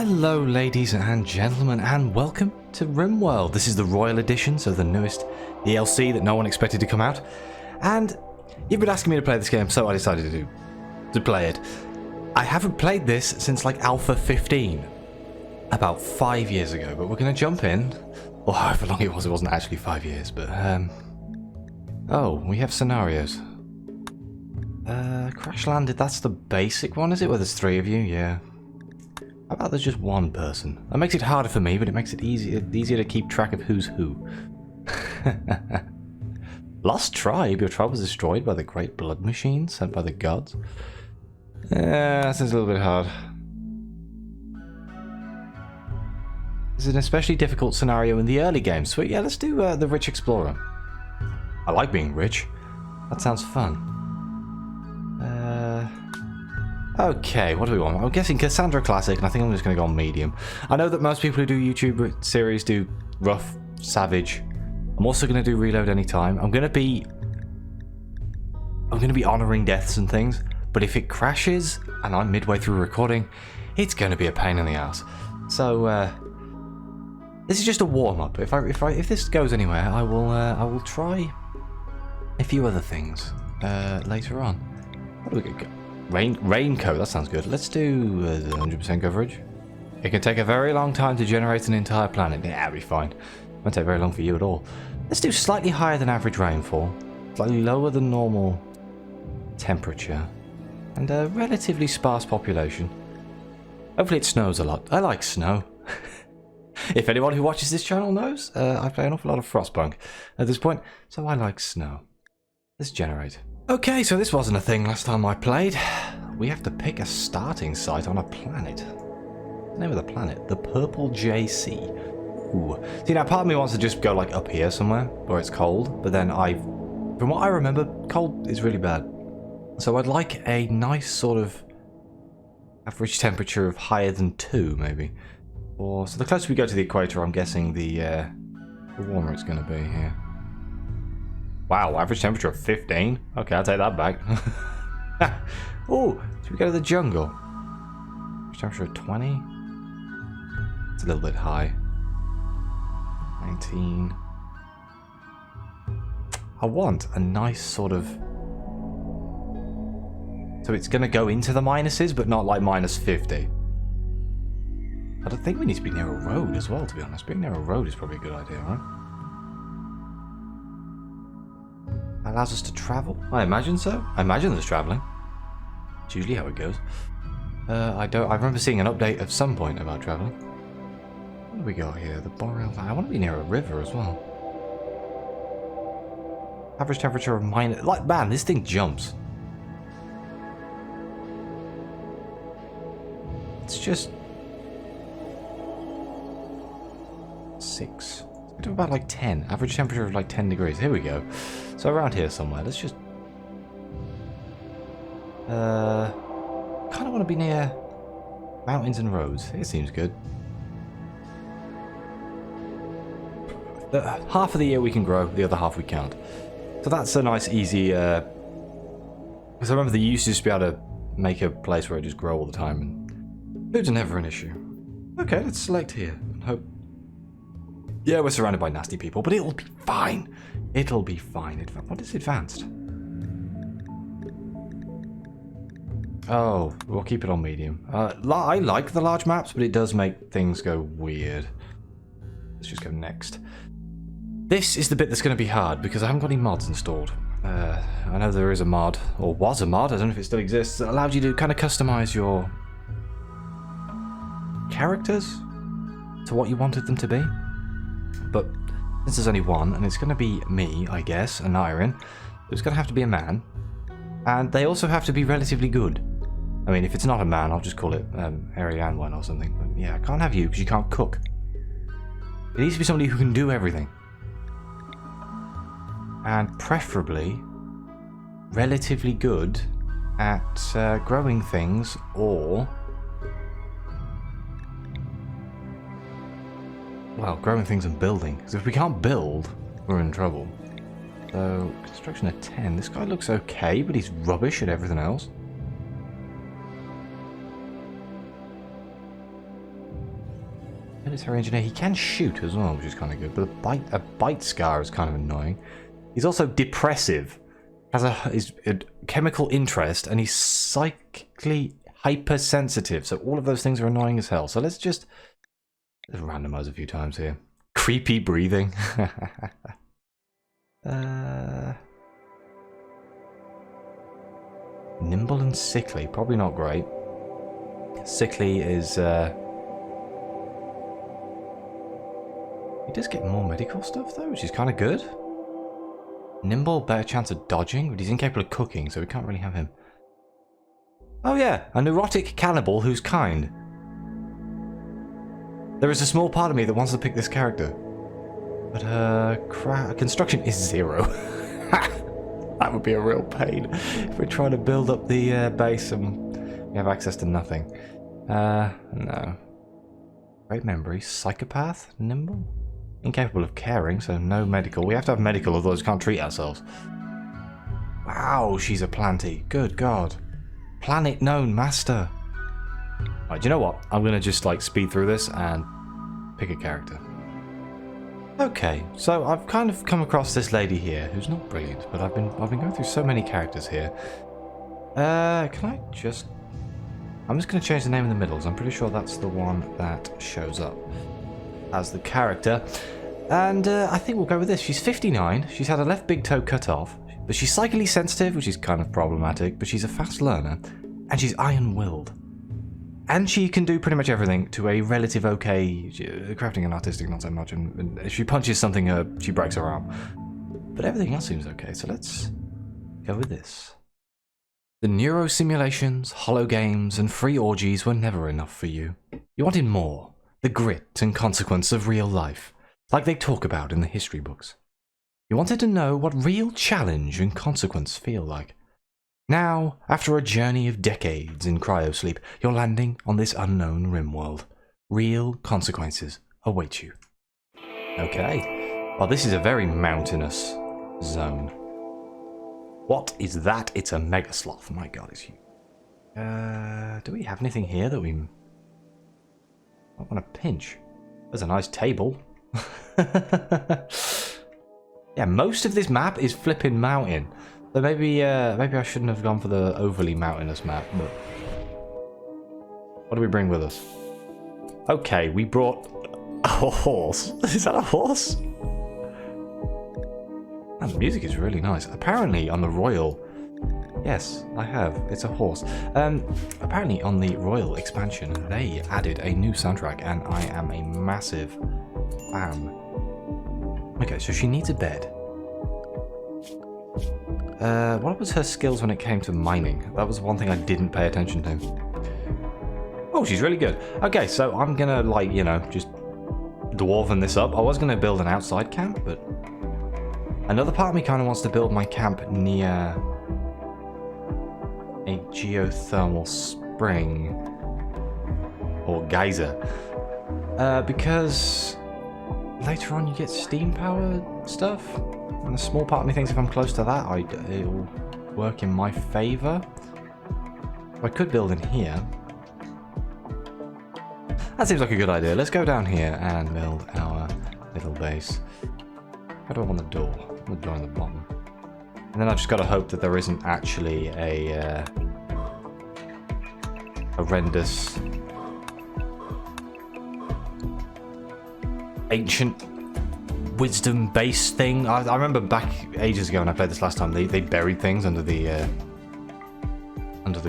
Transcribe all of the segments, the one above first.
Hello ladies and gentlemen, and welcome to RimWorld. This is the Royal Edition, so the newest DLC that no one expected to come out. And you've been asking me to play this game, so I decided to play it. I haven't played this since like Alpha 15, about 5 years ago, but we're going to jump in. Or however long it wasn't actually 5 years, but oh, we have scenarios. Crash landed, that's the basic one, is it? Where there's 3 of you? Yeah. How about there's just one person? That makes it harder for me, but it makes it easier to keep track of who's who. Lost tribe. Your tribe was destroyed by the great blood machine sent by the gods. This is a little bit hard. This is an especially difficult scenario in the early game, so yeah, let's do the Rich Explorer. I like being rich. That sounds fun. Okay, what do we want? I'm guessing Cassandra Classic, and I think I'm just going to go on medium. I know that most people who do YouTube series do rough, savage. I'm also going to do reload anytime. I'm going to be honouring deaths and things, but if it crashes and I'm midway through recording, it's going to be a pain in the ass. So this is just a warm up. If this goes anywhere, I will try a few other things later on. What do we get? Raincoat, that sounds good. Let's do 100% coverage. It can take a very long time to generate an entire planet. Yeah, it'll be fine. Won't take very long for you at all. Let's do slightly higher than average rainfall, slightly lower than normal temperature, and a relatively sparse population. Hopefully it snows a lot. I like snow. If anyone who watches this channel knows, I play an awful lot of Frostpunk at this point, so I like snow. Let's generate. Okay, so this wasn't a thing last time I played. We have to pick a starting site on a planet. The name of the planet, the Purple JC. Ooh. See, now part of me wants to just go like up here somewhere where it's cold, but then from what I remember, cold is really bad. So I'd like a nice sort of average temperature of higher than 2, maybe. Or so the closer we go to the equator, I'm guessing the warmer it's going to be here. Wow, average temperature of 15? Okay, I'll take that back. Oh, should we go to the jungle? Average temperature of 20? It's a little bit high. 19. I want a nice sort of... So it's going to go into the minuses, but not like minus 50. I don't think we need to be near a road as well, to be honest. Being near a road is probably a good idea, right? Allows us to travel? I imagine so. I imagine there's travelling. It's usually how it goes. I remember seeing an update at some point about travelling. What do we got here? The Boreal Valley. I want to be near a river as well. Average temperature of minus... Like, man, this thing jumps. It's just... 6. Do about like 10. Average temperature of like 10 degrees. Here we go. So around here somewhere. Let's just... kind of want to be near mountains and roads. It seems good. Half of the year we can grow, the other half we can't. So that's a nice easy... Because I remember they used to just be able to make a place where it just grow all the time. And food's never an issue. Okay, let's select here and hope... Yeah, we're surrounded by nasty people, but it'll be fine. It'll be fine. What is advanced? Oh, we'll keep it on medium. I like the large maps, but it does make things go weird. Let's just go next. This is the bit that's going to be hard, because I haven't got any mods installed. I know there is a mod, or was a mod, I don't know if it still exists, that allowed you to kind of customize your characters to what you wanted them to be. But since there's only one, and it's going to be me, I guess, Aneurin, it's going to have to be a man. And they also have to be relatively good. I mean, if it's not a man, I'll just call it Aneurin or something. But yeah, I can't have you because you can't cook. It needs to be somebody who can do everything. And preferably relatively good at growing things or... Well, growing things and building. Because if we can't build, we're in trouble. So, construction at 10. This guy looks okay, but he's rubbish at everything else. Military engineer. He can shoot as well, which is kind of good. But a bite scar is kind of annoying. He's also depressive. Has a chemical interest, and he's psychically hypersensitive. So all of those things are annoying as hell. So let's randomize a few times here. Creepy breathing. Nimble and sickly. Probably not great. Sickly is... He does get more medical stuff though, which is kind of good. Nimble, better chance of dodging, but he's incapable of cooking, so we can't really have him. Oh yeah, a neurotic cannibal who's kind. There is a small part of me that wants to pick this character. But her construction is 0. That would be a real pain if we're trying to build up the base and we have access to nothing. No. Great memory. Psychopath? Nimble? Incapable of caring, so no medical. We have to have medical, otherwise we can't treat ourselves. Wow, she's a planty. Good God. Planet known master. Right, do you know what? I'm going to just like speed through this and pick a character. Okay, so I've kind of come across this lady here who's not brilliant, but I've been going through so many characters here. Can I just... I'm just going to change the name in the middle, so I'm pretty sure that's the one that shows up as the character. And I think we'll go with this. She's 59. She's had her left big toe cut off, but she's psychically sensitive, which is kind of problematic, but she's a fast learner, and she's iron-willed. And she can do pretty much everything to a relative okay, crafting and artistic not so much, and if she punches something, she breaks her arm. But everything else seems okay, so let's go with this. The neurosimulations, holo games, and free orgies were never enough for you. You wanted more. The grit and consequence of real life, like they talk about in the history books. You wanted to know what real challenge and consequence feel like. Now, after a journey of decades in cryosleep, you're landing on this unknown RimWorld. Real consequences await you. Okay. Well, this is a very mountainous zone. What is that? It's a mega sloth. My God, it's huge. Do we have anything here that we... I want to pinch. There's a nice table. Yeah, most of this map is flipping mountain. So maybe I shouldn't have gone for the overly mountainous map, but... What do we bring with us? Okay, we brought a horse. Is that a horse? Man, the music is really nice. Apparently on the Royal... Yes, I have. It's a horse. Apparently on the Royal expansion, they added a new soundtrack, and I am a massive fan. Okay, so she needs a bed. What was her skills when it came to mining? That was one thing I didn't pay attention to. Oh, she's really good. Okay, so I'm gonna, like, you know, just dwarven this up. I was gonna build an outside camp, but another part of me kind of wants to build my camp near a geothermal spring or geyser, because later on you get steam power stuff, and a small part of me thinks if I'm close to that, it'll work in my favor. I could build in here. That seems like a good idea. Let's go down here and build our little base. How do I want the door? I want the door on the bottom. And then I just gotta hope that there isn't actually a horrendous ancient wisdom-based thing. I remember back ages ago when I played this last time, they buried things under the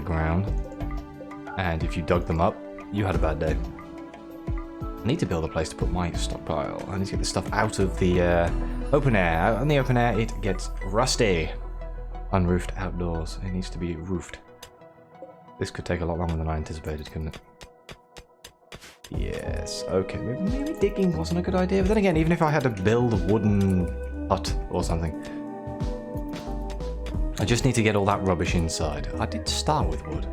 ground, and if you dug them up, you had a bad day. I need to build a place to put my stockpile. I need to get the stuff out of the open air. Out in the open air, it gets rusty. Unroofed outdoors. It needs to be roofed. This could take a lot longer than I anticipated, couldn't it? Yes. Okay. Maybe digging wasn't a good idea. But then again, even if I had to build a wooden hut or something, I just need to get all that rubbish inside. I did start with wood.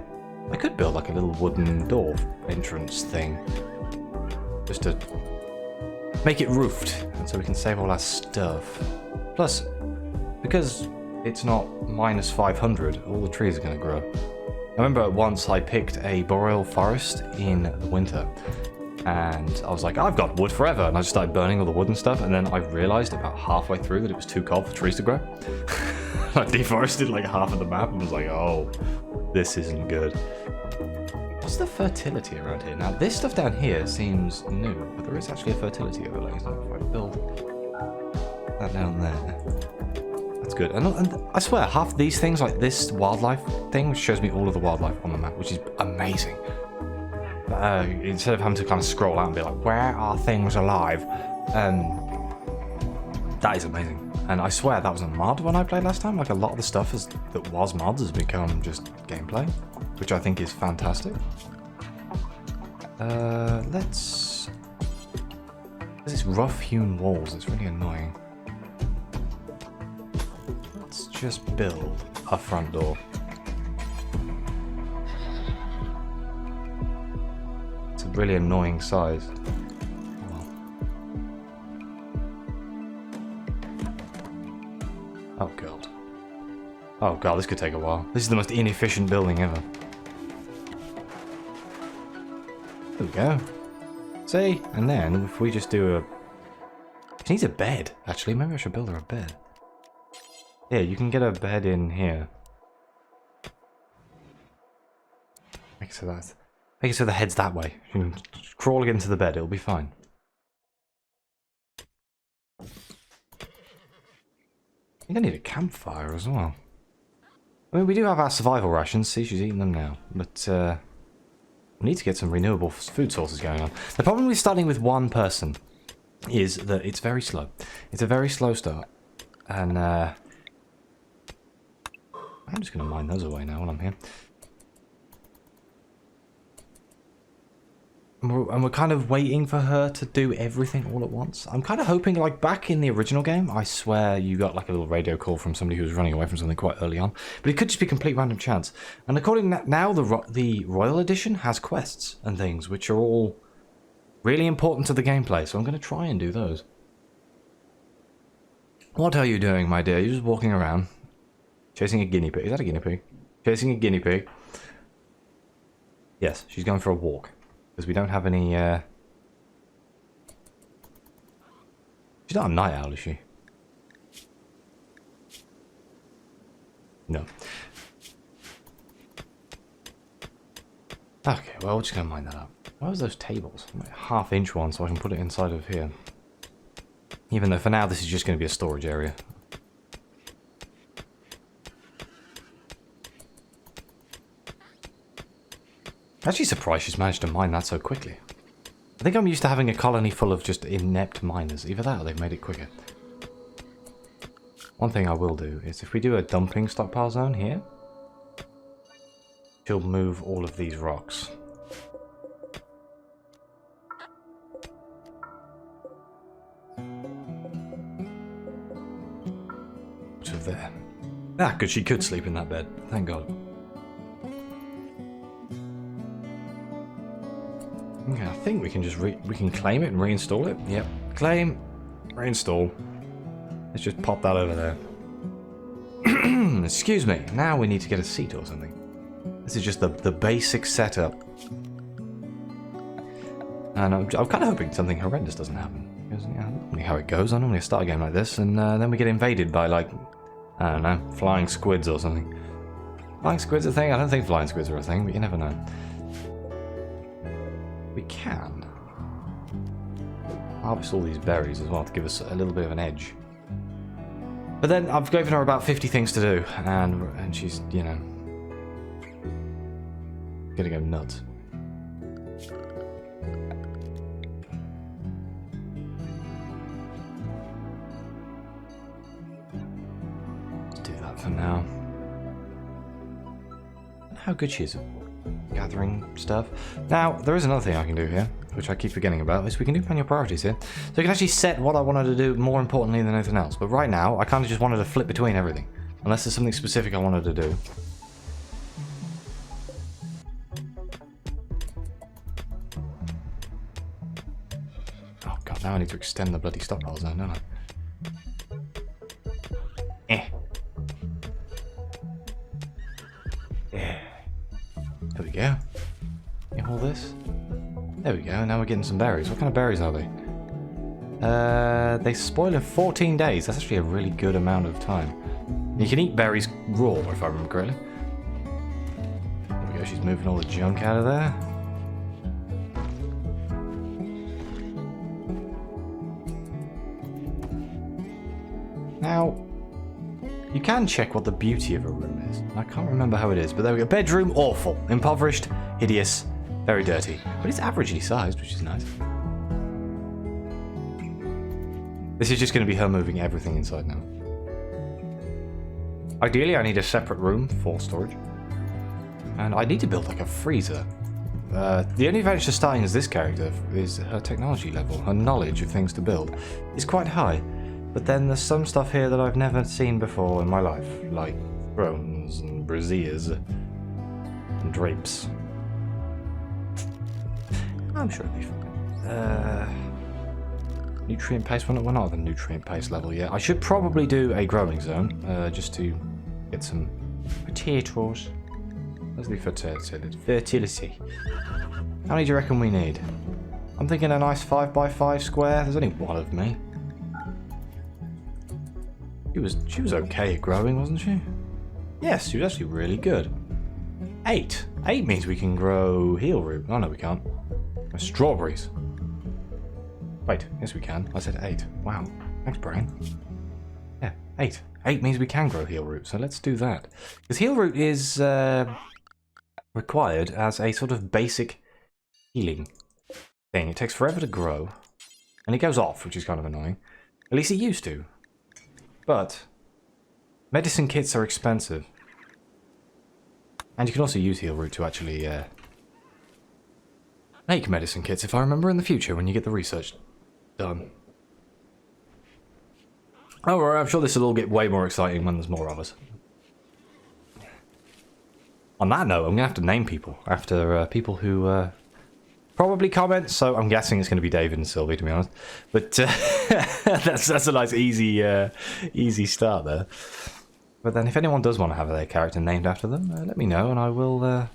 I could build like a little wooden door entrance thing, just to make it roofed, and so we can save all our stuff. Plus, because it's not minus 500, all the trees are going to grow. I remember once I picked a boreal forest in the winter, And I was like, I've got wood forever. And I just started burning all the wood and stuff. And then I realized about halfway through that it was too cold for trees to grow. I deforested like half of the map and was like, oh, this isn't good. What's the fertility around here? Now, this stuff down here seems new, but there is actually a fertility overlay. So if I build that down there, that's good. And I swear, half these things, like this wildlife thing, which shows me all of the wildlife on the map, which is amazing. Instead of having to kind of scroll out and be like, where are things alive? That is amazing. And I swear that was a mod when I played last time. Like a lot of the stuff that was mods has become just gameplay, which I think is fantastic. There's this rough-hewn walls. It's really annoying. Let's just build a front door. It's a really annoying size. Oh god. Oh god, this could take a while. This is the most inefficient building ever. There we go. See? And then, if we just do a... She needs a bed, actually. Maybe I should build her a bed. Yeah, you can get a bed in here. Make it so the head's that way. You can crawl into the bed, it'll be fine. I think I need a campfire as well. I mean, we do have our survival rations. See, she's eating them now. But, we need to get some renewable food sources going on. The problem with starting with one person is that it's very slow. It's a very slow start. And, I'm just going to mine those away now while I'm here. And we're kind of waiting for her to do everything all at once. I'm kind of hoping, like, back in the original game, I swear you got, like, a little radio call from somebody who was running away from something quite early on. But it could just be complete random chance. And according to now, the Royal Edition has quests and things, which are all really important to the gameplay. So I'm going to try and do those. What are you doing, my dear? You're just walking around. Chasing a guinea pig. Is that a guinea pig? Chasing a guinea pig. Yes, she's going for a walk. Because we don't have any, She's not a night owl, is she? No. Okay, well, we're just going to mine that up. Where was those tables? Like half-inch one, so I can put it inside of here. Even though for now this is just going to be a storage area. Actually surprised she's managed to mine that so quickly. I think I'm used to having a colony full of just inept miners. Either that or they've made it quicker. One thing I will do is if we do a dumping stockpile zone here, she'll move all of these rocks. To there. Ah, good, she could sleep in that bed. Thank God. Okay, I think we can just we can claim it and reinstall it. Yep. Claim, reinstall. Let's just pop that over there. Excuse me. Now we need to get a seat or something. This is just the basic setup. And I'm kind of hoping something horrendous doesn't happen. Because, yeah, that's normally how it goes. I normally start a game like this and then we get invaded by, like, I don't know, flying squids or something. Flying squids a thing? I don't think flying squids are a thing, but you never know. We can harvest all these berries as well to give us a little bit of an edge. But then I've given her about 50 things to do, and she's, you know, gonna go nuts. Let's do that for now. How good she is at gathering stuff. Now, there is another thing I can do here, which I keep forgetting about, is we can do manual priorities here. So I can actually set what I wanted to do more importantly than anything else. But right now, I kind of just wanted to flip between everything. Unless there's something specific I wanted to do. Oh god, now I need to extend the bloody stockpiles now, don't I? There we go. Get all this. There There we go, now we're getting some berries. What kind of berries are they? They spoil in 14 days. That's actually a really good amount of time. You can eat berries raw, if I remember correctly. There we go, she's moving all the junk out of there. Now, you can check what the beauty of a room is. I can't remember how it is, but there we go. Bedroom, awful. Impoverished, hideous, very dirty. But it's averagely sized, which is nice. This is just going to be her moving everything inside now. Ideally, I need a separate room for storage. And I need to build like a freezer. The only advantage to starting as this character is her technology level. Her knowledge of things to build is quite high. But then there's some stuff here that I've never seen before in my life. Like thrones and braziers and drapes. I'm sure it'll be fine. Nutrient paste, we're not at the nutrient paste level yet. I should probably do a growing zone, just to get some potatoes. Where's the fertility? How many do you reckon we need? I'm thinking a nice 5x5 square. There's only one of me. She was okay at growing, wasn't she? Yes, she was actually really good. 8. 8 means we can grow heel root. Oh no, we can't. Strawberries. Wait, yes we can. I said 8. Wow. Thanks, brain. Yeah, 8. 8 means we can grow heel root, so let's do that. Because heel root is required as a sort of basic healing thing. It takes forever to grow, and it goes off, which is kind of annoying. At least it used to. But medicine kits are expensive. And you can also use heel root to actually make medicine kits, if I remember, in the future when you get the research done. Oh, well, I'm sure this will all get way more exciting when there's more of us. On that note, I'm going to have to name people after people who probably comment, so I'm guessing it's going to be David and Sylvie, to be honest. But that's a nice, easy start there. But then if anyone does want to have their character named after them, let me know, and I will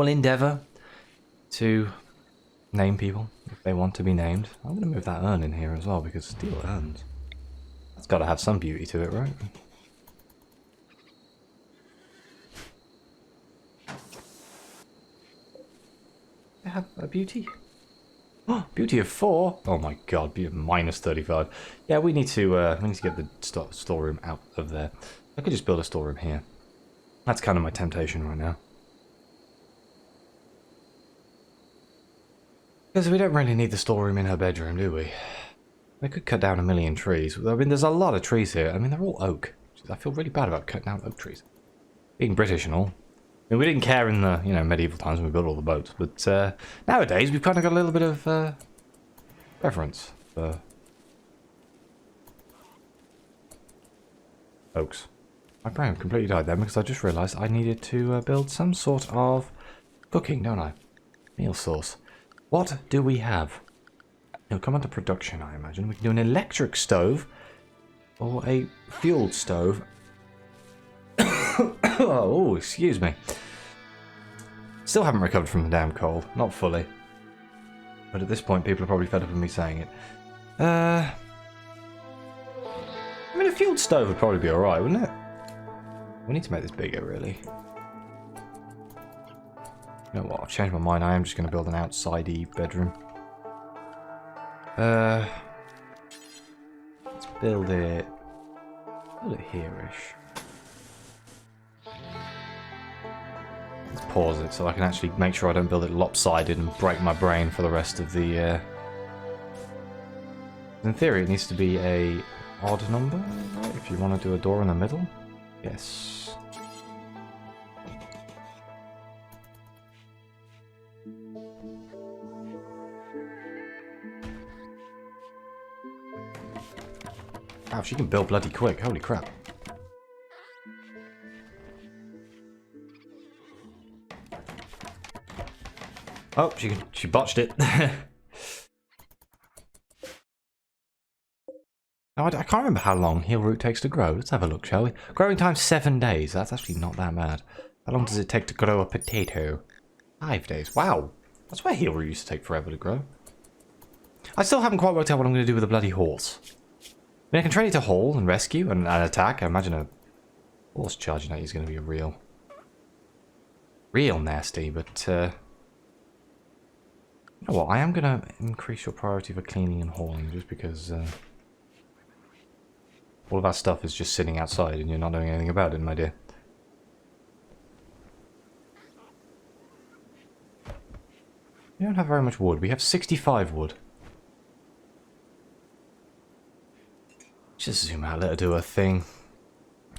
endeavour to name people if they want to be named. I'm going to move that urn in here as well, because steel urns, that's got to have some beauty to it, right? They have a beauty. Oh, beauty of 4. Oh my god, be minus 35. Yeah, we need to get the storeroom out of there. I could just build a storeroom here. That's kind of my temptation right now. Because we don't really need the storeroom in her bedroom, do we? We could cut down a million trees. I mean, there's a lot of trees here. I mean, they're all oak. I feel really bad about cutting down oak trees. Being British and all. I mean, we didn't care in the, medieval times when we built all the boats. But nowadays, we've kind of got a little bit of preference for oaks. My brain completely died then because I just realised I needed to build some sort of cooking, don't I? Meal source. What do we have? It'll come under production, I imagine. We can do an electric stove or a fueled stove. Oh, excuse me. Still haven't recovered from the damn cold. Not fully. But at this point, people are probably fed up with me saying it. I mean, a fueled stove would probably be alright, wouldn't it? We need to make this bigger, really. You know what? I've changed my mind. I am just going to build an outside-y bedroom. Let's build it here-ish. Let's pause it so I can actually make sure I don't build it lopsided and break my brain for the rest of the... In theory, it needs to be a odd number, right? If you want to do a door in the middle. Yes. Wow, she can build bloody quick. Holy crap. Oh, she botched it. Now, I can't remember how long heel root takes to grow. Let's have a look, shall we? Growing time 7 days. That's actually not that bad. How long does it take to grow a potato? 5 days. Wow. That's why heal used to take forever to grow. I still haven't quite worked out what I'm going to do with a bloody horse. I mean, I can train it to haul and rescue and attack. I imagine a horse charging at you is going to be a real nasty, but you know what? I am going to increase your priority for cleaning and hauling just because all of our stuff is just sitting outside and you're not doing anything about it, my dear. We don't have very much wood. We have 65 wood. Just zoom out, let her do her thing.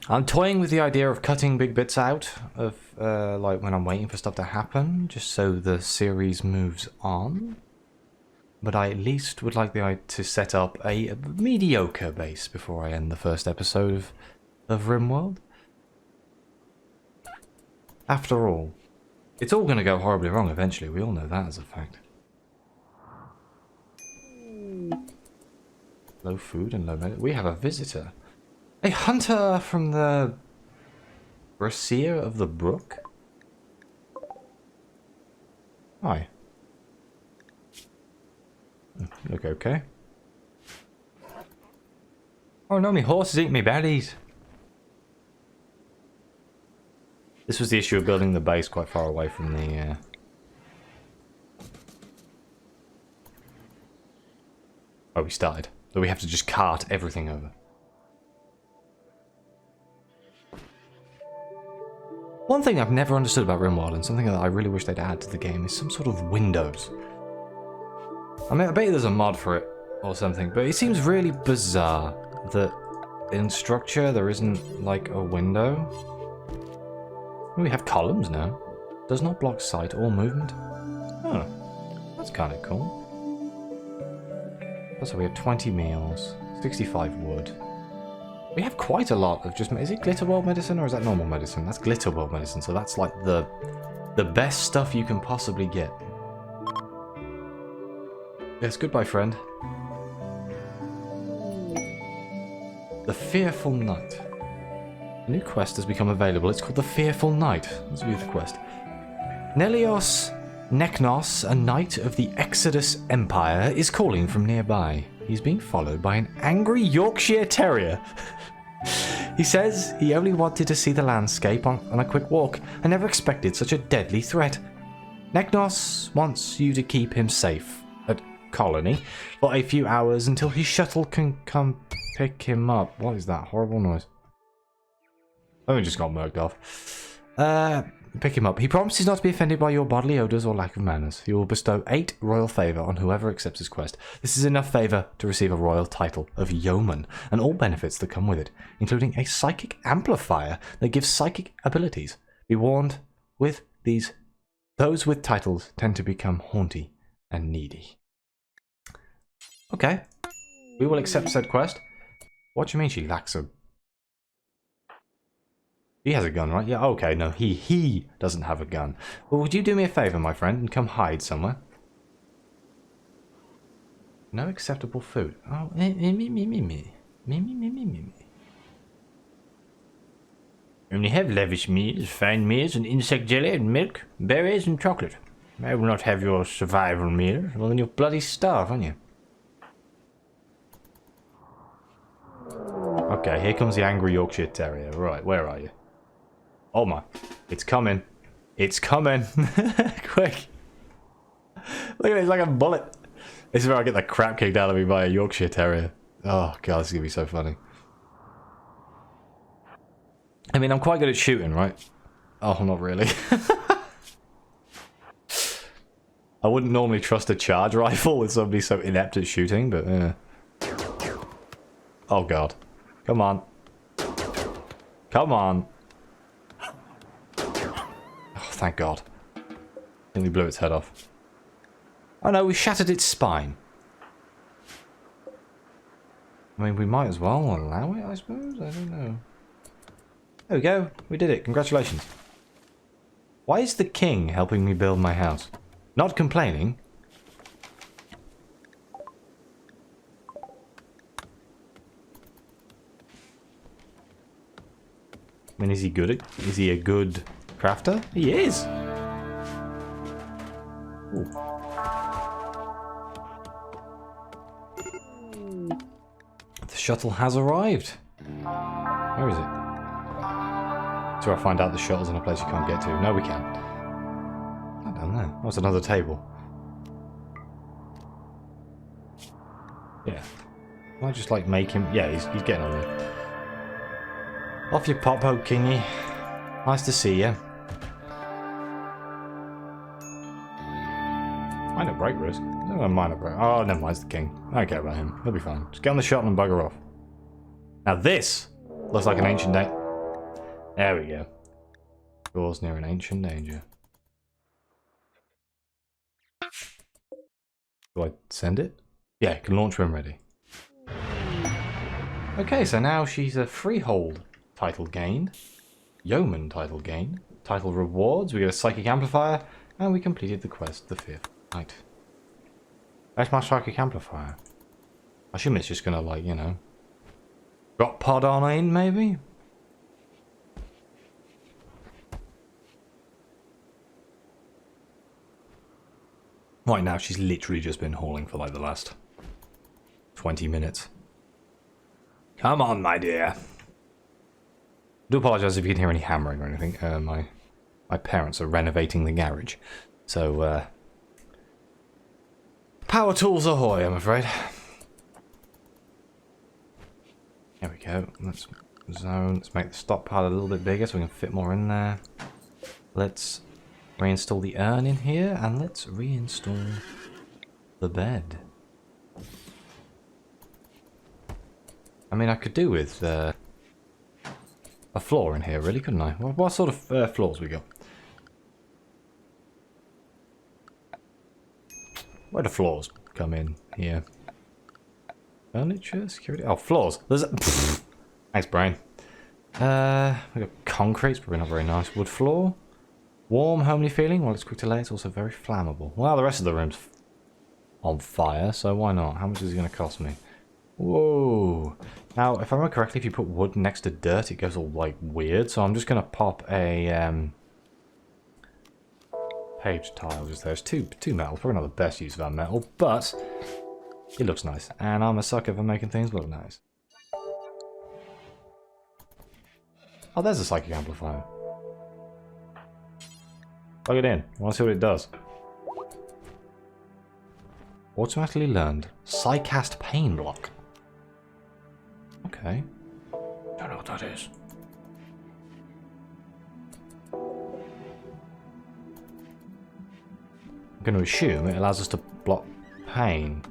I'm toying with the idea of cutting big bits out of, like, when I'm waiting for stuff to happen, just so the series moves on. But I at least would like to set up a mediocre base before I end the first episode of RimWorld. After all, it's all going to go horribly wrong eventually. We all know that as a fact. Low food and low medicine. We have a visitor. A hunter from the Brassier of the Brook. Hi. Look okay. Oh no, me horses eat me berries. This was the issue of building the base quite far away from the where we started. So we have to just cart everything over. One thing I've never understood about RimWorld, and something that I really wish they'd add to the game, is some sort of windows. I mean, I bet there's a mod for it or something, but it seems really bizarre that in structure there isn't like a window. We have columns now. Does not block sight or movement. Oh, that's kind of cool. So we have 20 meals, 65 wood. We have quite a lot of just... Is it Glitter World medicine or is that normal medicine? That's Glitter World medicine, so that's like the best stuff you can possibly get. Yes, goodbye, friend. The Fearful Night. A new quest has become available. It's called the Fearful Night. Let's view the quest. Nelios Neknos, a knight of the Exodus Empire, is calling from nearby. He's being followed by an angry Yorkshire Terrier. He says he only wanted to see the landscape on a quick walk and never expected such a deadly threat. Neknos wants you to keep him safe at Colony for a few hours until his shuttle can come pick him up. What is that horrible noise? Oh, he just got murked off. Pick him up. He promises not to be offended by your bodily odours or lack of manners. He will bestow 8 royal favour on whoever accepts his quest. This is enough favour to receive a royal title of yeoman and all benefits that come with it, including a psychic amplifier that gives psychic abilities. Be warned, with these, those with titles tend to become haughty and needy. Okay, we will accept said quest. What do you mean she lacks a... He has a gun, right? Yeah, okay, no, he doesn't have a gun. Well, would you do me a favour, my friend, and come hide somewhere? No acceptable food. Oh, me. Only have lavish meals, fine meals, and insect jelly, and milk, berries, and chocolate. I will not have your survival meal. Well, then you'll bloody starve, won't you? Okay, here comes the angry Yorkshire Terrier. Right, where are you? Oh my, it's coming. It's coming. Quick. Look at it, it's like a bullet. This is where I get the crap kicked out of me by a Yorkshire Terrier. Oh god, this is going to be so funny. I mean, I'm quite good at shooting, right? Oh, not really. I wouldn't normally trust a charge rifle with somebody so inept at shooting, but yeah. Oh god. Come on. Come on. Oh, thank god. I think we blew its head off. Oh no, we shattered its spine. I mean, we might as well allow it, I suppose? I don't know. There we go. We did it. Congratulations. Why is the king helping me build my house? Not complaining. I mean, is he good at... Is he a good crafter? He is! Ooh. The shuttle has arrived. Where is it? So I find out the shuttle's in a place you can't get to. No, we can. I don't know. Oh, it's another table. Yeah. I just like make him. Yeah, he's getting on there. Off your pop-ho, Kingy. Nice to see you. Minor break risk. No, a minor break. Oh, never mind. It's the king. I don't care about him. He'll be fine. Just get on the shuttle and bugger off. Now this looks like an ancient day. There we go. Doors near an ancient danger. Do I send it? Yeah, can launch when ready. Okay, so now she's a freehold title gained. Yeoman title gained. Title rewards. We get a psychic amplifier. And we completed the quest the 5th night. That's my psychic amplifier. I assume it's just gonna, like, you know, drop pod on in, maybe? Right now, she's literally just been hauling for, like, the last 20 minutes. Come on, my dear. I do apologise if you can hear any hammering or anything. My parents are renovating the garage. So, power tools ahoy, I'm afraid. There we go. Let's zone. Let's make the stockpile a little bit bigger so we can fit more in there. Let's reinstall the urn in here, and let's reinstall the bed. I mean, I could do with a floor in here, really, couldn't I? What sort of floors we got? Where do floors come in here? Furniture, security. Oh, floors. There's a... Thanks, brain. We got concrete. It's probably not very nice. Wood floor. Warm, homely feeling. While it's quick to lay, it's also very flammable. Well, the rest of the room's on fire, so why not? How much is it going to cost me? Whoa. Now, if I remember correctly, if you put wood next to dirt, it goes all, like, weird. So I'm just going to pop a page tile just there. There's two metal. Probably not the best use of that metal, but it looks nice. And I'm a sucker for making things look nice. Oh, there's a psychic amplifier. Plug it in. I want to see what it does. Automatically learned. Psycast pain block. Okay. Don't know what that is. I'm going to assume it allows us to block pain.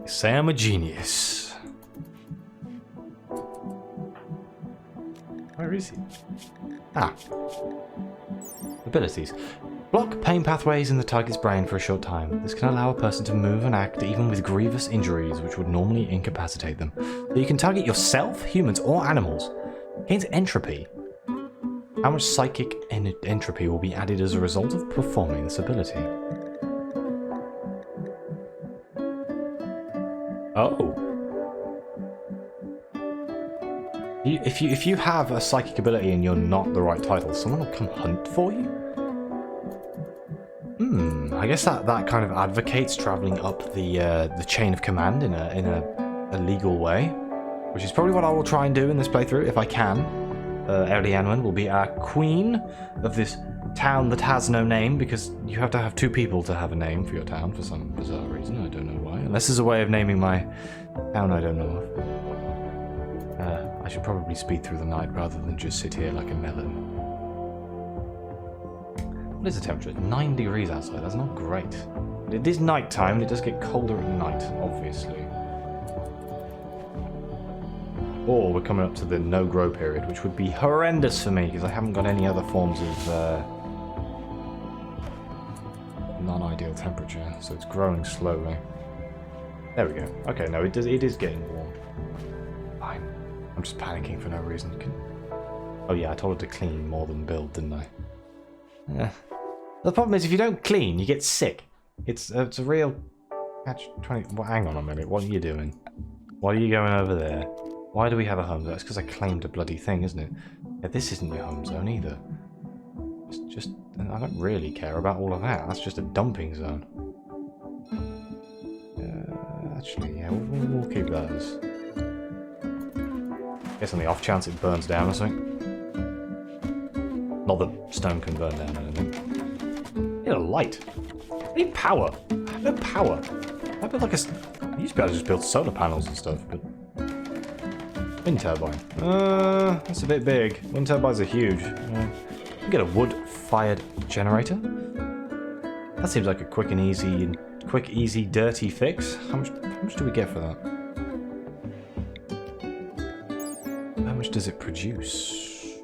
Say I'm a genius. Where is he? Ah. Abilities. Block pain pathways in the target's brain for a short time. This can allow a person to move and act even with grievous injuries which would normally incapacitate them. So you can target yourself, humans, or animals. Gains entropy. How much psychic entropy will be added as a result of performing this ability? Oh. If you have a psychic ability and you're not the right title, someone will come hunt for you? I guess that kind of advocates travelling up the chain of command in a legal way, which is probably what I will try and do in this playthrough if I can. Aneurin will be our queen of this town that has no name, because you have to have two people to have a name for your town for some bizarre reason. I don't know why. Unless there's a way of naming my town I don't know of. I should probably speed through the night rather than just sit here like a melon. What is the temperature? It's 9 degrees outside. That's not great. It is night time. It does get colder at night, obviously. Or we're coming up to the no-grow period, which would be horrendous for me because I haven't got any other forms of non-ideal temperature, so it's growing slowly. There we go. Okay, no, it is getting warm. Fine. I'm just panicking for no reason. Oh yeah, I told her to clean more than build, didn't I? Yeah. The problem is if you don't clean, you get sick. It's a real catch-20. Well, hang on a minute. What are you doing? Why are you going over there? Why do we have a home zone? It's because I claimed a bloody thing, isn't it? Yeah, this isn't your home zone either. It's just, I don't really care about all of that. That's just a dumping zone. Actually, yeah, we'll keep those. I guess on the off chance it burns down or something. Not that stone can burn down anything. I need a light. I need power. I have no power. I build like a... I used to be able to just build solar panels and stuff, but... Wind turbine. That's a bit big. Wind turbines are huge. We get a wood-fired generator. That seems like a quick, easy, dirty fix. How much do we get for that? How much does it produce?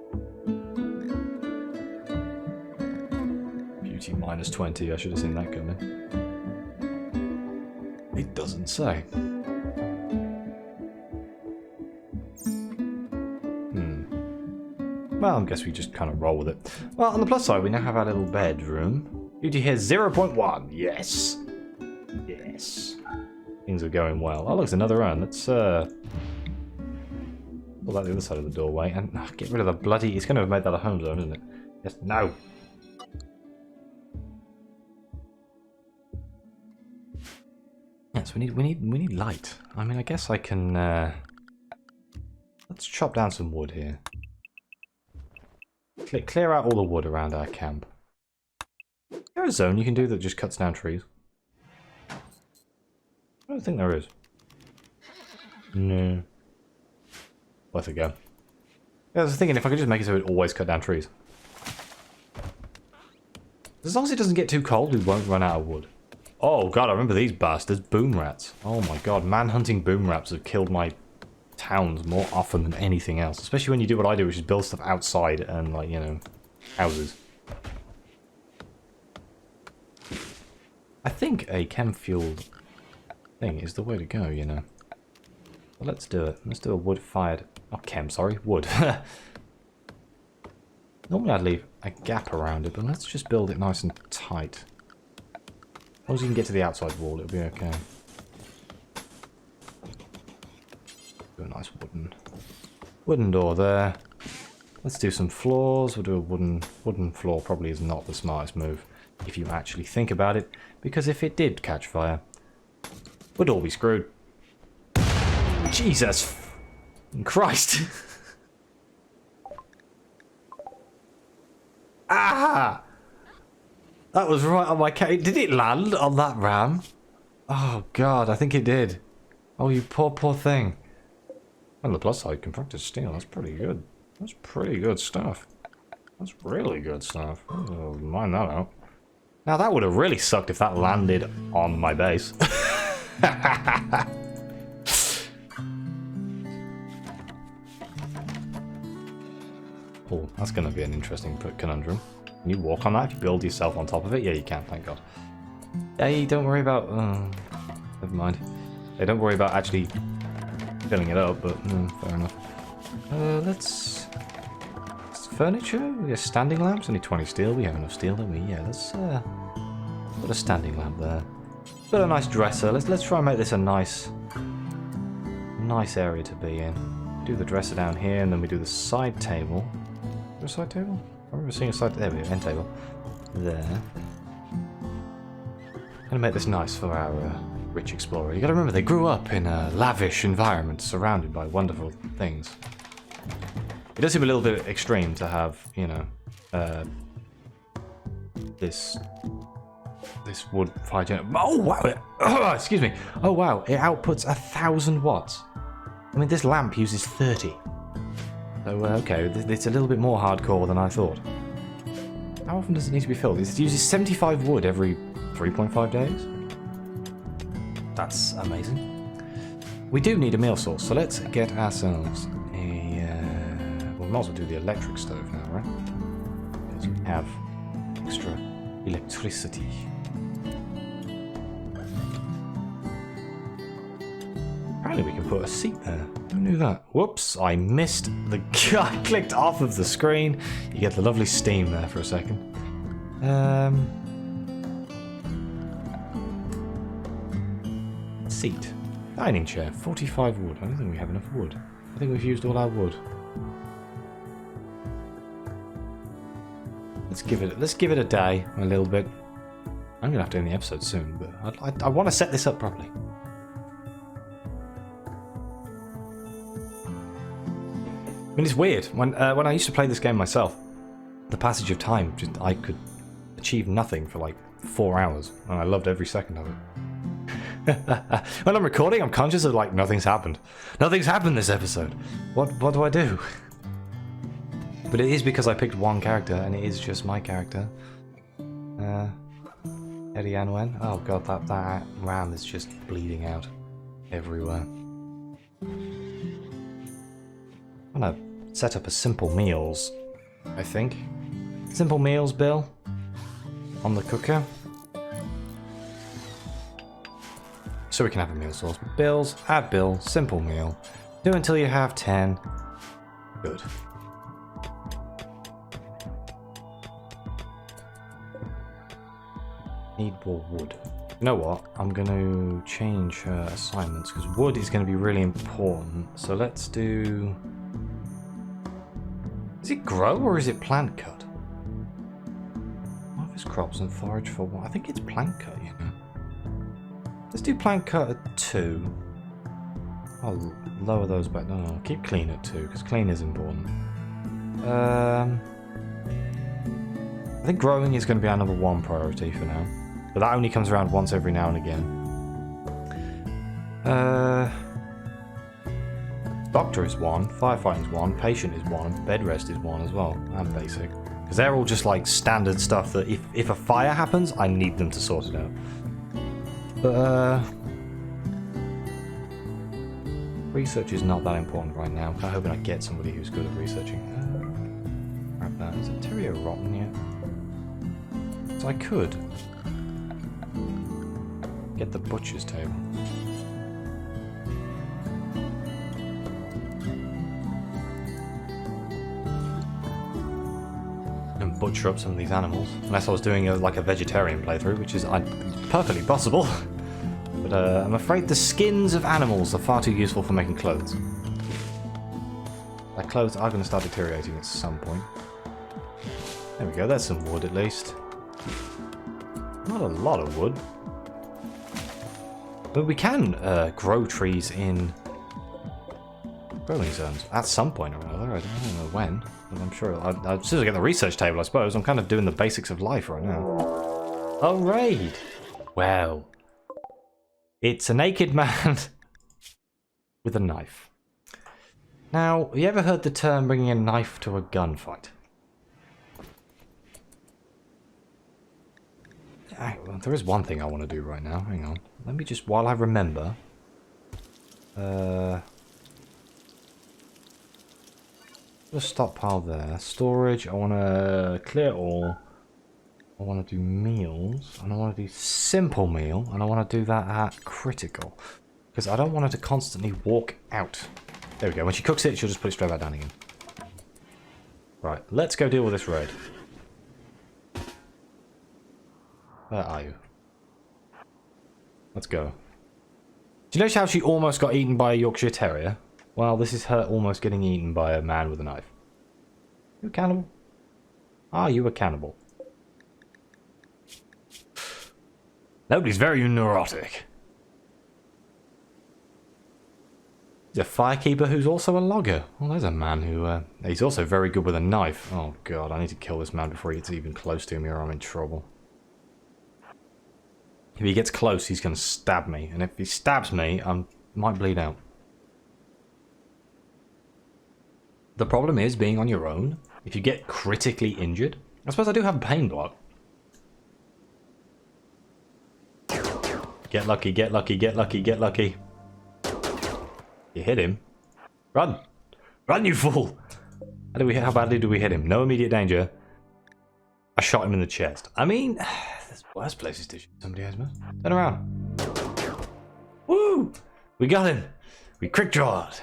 Beauty minus 20. I should have seen that coming. It doesn't say. Well, I guess we just kind of roll with it. Well, on the plus side, we now have our little bedroom. Beauty here 0.1. Yes. Yes. Things are going well. Oh, look, there's another urn. Let's pull that the other side of the doorway and get rid of the bloody... It's going to have made that a home zone, isn't it? Yes. No. Yes, we need light. I mean, I guess I can... Let's chop down some wood here. Clear out all the wood around our camp. Is there a zone you can do that just cuts down trees? I don't think there is. No. Worth a go. Yeah, I was thinking if I could just make it so it always cut down trees. As long as it doesn't get too cold, we won't run out of wood. Oh god, I remember these bastards. Boom rats. Oh my god, man-hunting boom rats have killed my towns more often than anything else. Especially when you do what I do, which is build stuff outside and, like, you know, houses. I think a chem-fueled thing is the way to go, you know. Well, let's do it. Let's do a wood-fired... Oh, chem, sorry. Wood. Normally I'd leave a gap around it, but let's just build it nice and tight. As long as you can get to the outside wall, it'll be okay. Do a nice wooden door there. Let's do some floors. We'll do a wooden floor. Probably is not the smartest move if you actually think about it, because if it did catch fire, we'd all be screwed. Jesus Christ! Ah! That was right on my cake. Did it land on that ram? Oh god, I think it did. Oh, you poor thing. On the plus side, compacted steel, that's pretty good. That's pretty good stuff. That's really good stuff. Oh, mind that out. Now that would have really sucked if that landed on my base. Oh, that's going to be an interesting conundrum. Can you walk on that if you build yourself on top of it? Yeah, you can, thank god. Hey, don't worry about... never mind. Hey, don't worry about actually filling it up, but fair enough. Let's... Furniture? We have standing lamps, only 20 steel. We have enough steel, don't we? Yeah, let's put a standing lamp there. Got a nice dresser. Let's try and make this a nice area to be in. Do the dresser down here, and then we do the side table. Is there a side table? I remember seeing a side... There we go, end table. There. Gonna make this nice for our rich explorer. You gotta remember, they grew up in a lavish environment, surrounded by wonderful things. It does seem a little bit extreme to have, you know, this wood fire generator. Oh wow! Excuse me. Oh wow! It outputs 1,000 watts. I mean, this lamp uses 30. So okay, it's a little bit more hardcore than I thought. How often does it need to be filled? It uses 75 wood every 3.5 days. That's amazing. We do need a meal source, so let's get ourselves a... well, we might as well do the electric stove now, right? Because we have extra electricity. Apparently we can put a seat there. Who knew that? Whoops, I missed the... I clicked off of the screen. You get the lovely steam there for a second. Seat. Dining chair. 45 wood. I don't think we have enough wood. I think we've used all our wood. Let's give it a day, a little bit. I'm gonna have to end the episode soon, but I want to set this up properly. I mean, it's weird. When I used to play this game myself, the passage of time, I could achieve nothing for like 4 hours, and I loved every second of it. When I'm recording, I'm conscious of like nothing's happened. Nothing's happened this episode. What do I do? But it is because I picked one character, and it is just my character. Eddie Aneurin. Oh god, that ram is just bleeding out everywhere. I'm gonna set up a simple meals, I think. Simple meals, Bill. On the cooker. So we can have a meal source. Bills, add bill, simple meal. Do until you have 10. Good. Need more wood. You know what? I'm going to change her assignments because wood is going to be really important. So let's do... Is it grow or is it plant cut? Harvest crops and forage for what? I think it's plant cut, you know. Let's do plant cut at 2. I'll lower those back. No, keep clean at 2 because clean is important. I think growing is going to be our number 1 priority for now. But that only comes around once every now and again. Doctor is 1, firefighting is 1, patient is 1, bed rest is 1 as well, and basic. Because they're all just like standard stuff that if a fire happens, I need them to sort it out. But research is not that important right now. I'm hoping I get somebody who's good at researching. Grab that. Is it Terrier rotten yet? So I could get the butcher's table. And butcher up some of these animals. Unless I was doing like a vegetarian playthrough, which is perfectly possible. But I'm afraid the skins of animals are far too useful for making clothes. Our clothes are going to start deteriorating at some point. There we go, there's some wood at least. Not a lot of wood. But we can grow trees in growing zones at some point or another. I don't know when, but I'm sure as soon as I get the research table, I suppose. I'm kind of doing the basics of life right now. Oh, raid! Wow. It's a naked man with a knife. Now, have you ever heard the term bringing a knife to a gunfight? Well, there is one thing I want to do right now. Hang on. Let me just, while I remember. Let's stockpile there. Storage. I want to clear all. I want to do meals. And I want to do simple meal. And I want to do that at critical. Because I don't want her to constantly walk out. There we go. When she cooks it, she'll just put it straight back down again. Right. Let's go deal with this raid. Where are you? Let's go. Do you notice how she almost got eaten by a Yorkshire Terrier? Well, this is her almost getting eaten by a man with a knife. You a cannibal? Are you a cannibal? Nobody's very neurotic. He's a firekeeper who's also a logger. Well, there's a man who... he's also very good with a knife. Oh god, I need to kill this man before he gets even close to me or I'm in trouble. If he gets close, he's going to stab me. And if he stabs me, I might bleed out. The problem is being on your own. If you get critically injured... I suppose I do have a pain block. Get lucky, get lucky, get lucky, get lucky. You hit him. Run! Run, you fool! How badly do we hit him? No immediate danger. I shot him in the chest. I mean... there's worse places to shoot somebody, I suppose. Turn around. Woo! We got him! We quick drawed!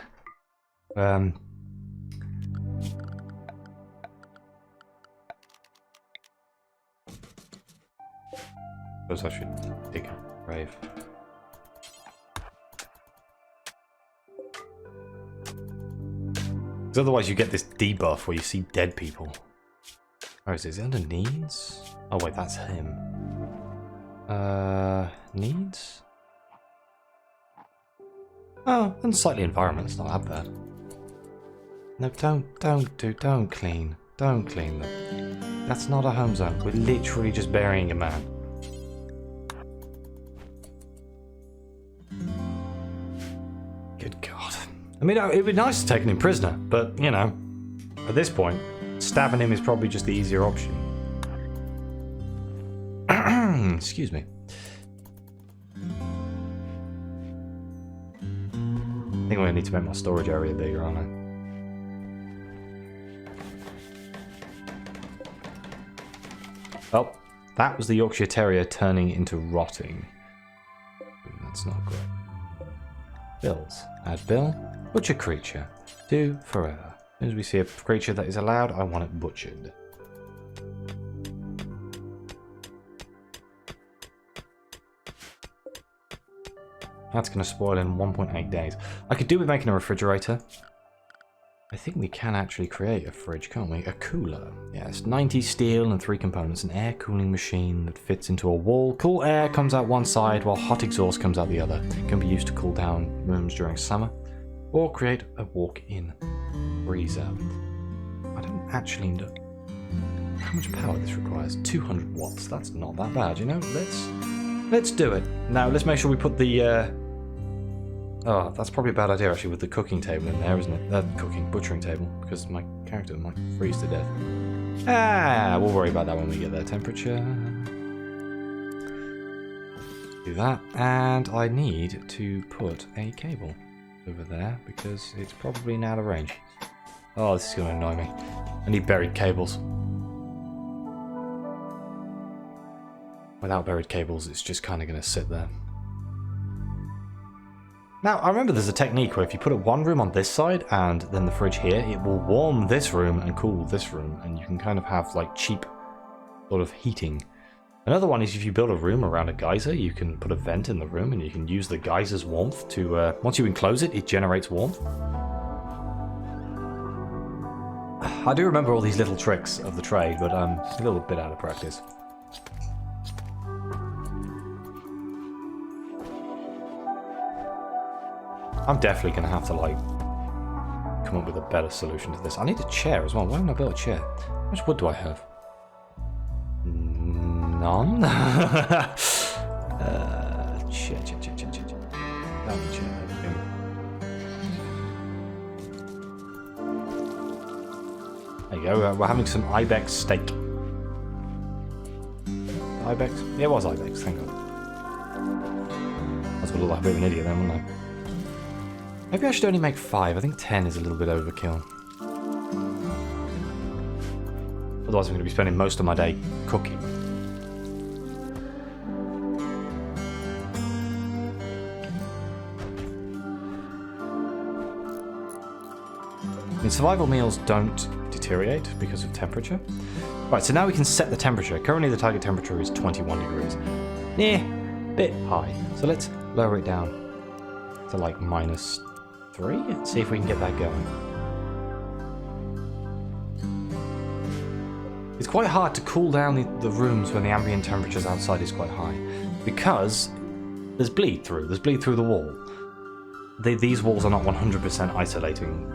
Suppose I should dig a grave. Because otherwise you get this debuff where you see dead people. Where is it? Is it under needs? Oh wait, that's him. Needs? Oh, and slightly environment, it's not that bad. No, don't clean. Don't clean them. That's not a home zone. We're literally just burying a man. Good God. I mean, it'd be nice to take him prisoner, but, you know, at this point, stabbing him is probably just the easier option. Excuse me. I think I'm going to need to make my storage area bigger, aren't I? Oh, that was the Yorkshire Terrier turning into rotting. That's not great. Bills. Add bill. Butcher creature. Do forever. As soon as we see a creature that is allowed, I want it butchered. That's going to spoil in 1.8 days. I could do with making a refrigerator. I think we can actually create a fridge, can't we? A cooler. Yes, 90 steel and 3 components. An air cooling machine that fits into a wall. Cool air comes out one side while hot exhaust comes out the other. It can be used to cool down rooms during summer. Or create a walk-in freezer. I don't actually know how much power this requires. 200 watts. That's not that bad, you know? Let's do it. Now, let's make sure we put the... Oh, that's probably a bad idea, actually, with the cooking table in there, isn't it? Butchering table, because my character might freeze to death. Ah, we'll worry about that when we get there. Temperature. Do that. And I need to put a cable over there, because it's probably out of range. Oh, this is going to annoy me. I need buried cables. Without buried cables, it's just kind of going to sit there. Now, I remember there's a technique where if you put one room on this side and then the fridge here, it will warm this room and cool this room, and you can kind of have like cheap sort of heating. Another one is if you build a room around a geyser, you can put a vent in the room and you can use the geyser's warmth to, once you enclose it, it generates warmth. I do remember all these little tricks of the trade, but I'm a little bit out of practice. I'm definitely going to have to, like, come up with a better solution to this. I need a chair as well. Why haven't I built a chair? How much wood do I have? None? Chair. There you go. We're having some ibex steak. Ibex? Yeah, it was ibex, thank God. I was going to look like a bit of an idiot then, wouldn't I? Maybe I should only make 5. I think 10 is a little bit overkill. Otherwise I'm going to be spending most of my day cooking. I mean, survival meals don't deteriorate because of temperature. Right, so now we can set the temperature. Currently the target temperature is 21 degrees. Yeah, bit high. So let's lower it down to like -3. Let's see if we can get that going. It's quite hard to cool down the rooms when the ambient temperatures outside is quite high, because there's bleed through. There's bleed through the wall. These walls are not 100% isolating.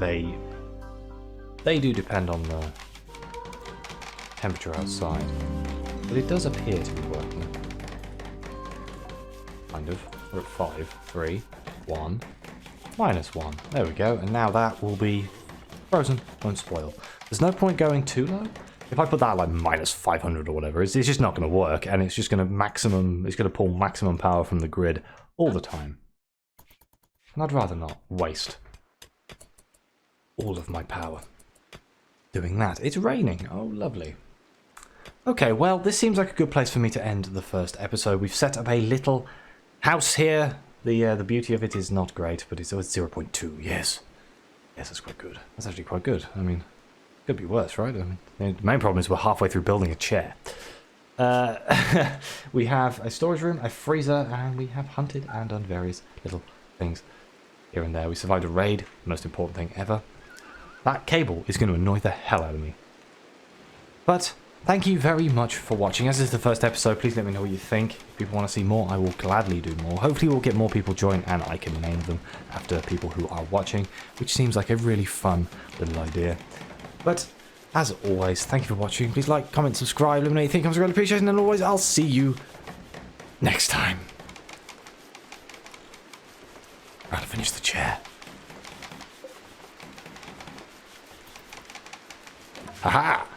They do depend on the temperature outside, but it does appear to be working. Kind of. We're at 5, 3, 1. -1. There we go, and now that will be frozen, won't spoil. There's no point going too low. If I put that like -500 or whatever, it's just not going to work, and it's just going to pull maximum power from the grid all the time. And I'd rather not waste all of my power doing that. It's raining. Oh, lovely. Okay, well, this seems like a good place for me to end the first episode. We've set up a little house here. The beauty of it is not great, but it's 0.2. Yes, that's quite good. That's actually quite good. I mean, could be worse, right? I mean, the main problem is we're halfway through building a chair. We have a storage room, a freezer, and we have hunted and done various little things here and there. We survived a raid, the most important thing ever. That cable is going to annoy the hell out of me. But thank you very much for watching. As this is the first episode, please let me know what you think. If people want to see more, I will gladly do more. Hopefully we'll get more people join and I can name them after people who are watching, which seems like a really fun little idea. But as always, thank you for watching. Please like, comment, subscribe, let me know what you think. I really appreciate it, and always I'll see you next time. I'll finish the chair. Aha!